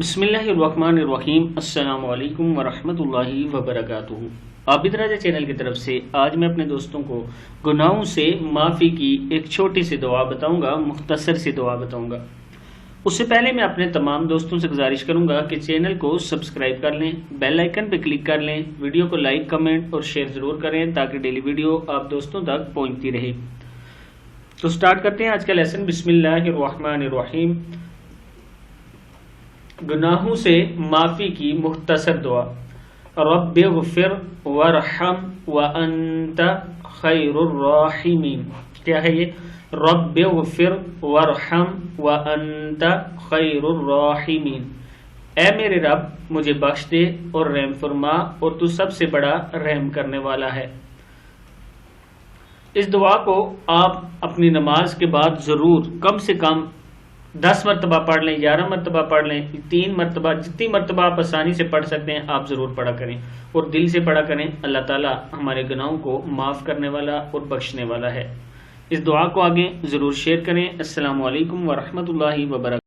बिस्मिल्लाहिर्रहमानिर्रहीम। अस्सलाम वालेकुम वरहमतुल्लाहि वबरकातुहू। आबिद राजा चैनल की तरफ से आज मैं अपने दोस्तों को गुनाहों से माफ़ी की एक छोटी सी दुआ बताऊंगा, मुख्तसर सी दुआ बताऊंगा। उससे पहले मैं अपने तमाम दोस्तों से गुजारिश करूंगा कि चैनल को सब्सक्राइब कर लें, बेल आइकन पर क्लिक कर लें, वीडियो को लाइक, कमेंट और शेयर ज़रूर करें ताकि डेली वीडियो आप दोस्तों तक पहुँचती रहे। तो स्टार्ट करते हैं आज का लेसन। बिस्मिल्लाहिर्रहमानिर्रहीम। गुनाहों से माफ़ी की मुख्तसर दुआ। रब्बिग़फ़िर वरहम व अंत खैरुर राहिमीन। क्या है ये? रब्बिग़फ़िर वरहम व अंत खैरुर राहिमीन। ए मेरे रब, मुझे बख्श दे और रहम फरमा और तू सबसे बड़ा रहम करने वाला है। इस दुआ को आप अपनी नमाज के बाद ज़रूर कम से कम 10 मरतबा पढ़ लें, 11 मरतबा पढ़ लें, 3 मरतबा, जितनी मरतबा आप आसानी से पढ़ सकते हैं आप ज़रूर पढ़ा करें और दिल से पढ़ा करें। अल्लाह ताला हमारे गुनाहों को माफ़ करने वाला और बख्शने वाला है। इस दुआ को आगे ज़रूर शेयर करें। अस्सलामु अलैकुम वरहमतुल्लाहि वबरकातुहू।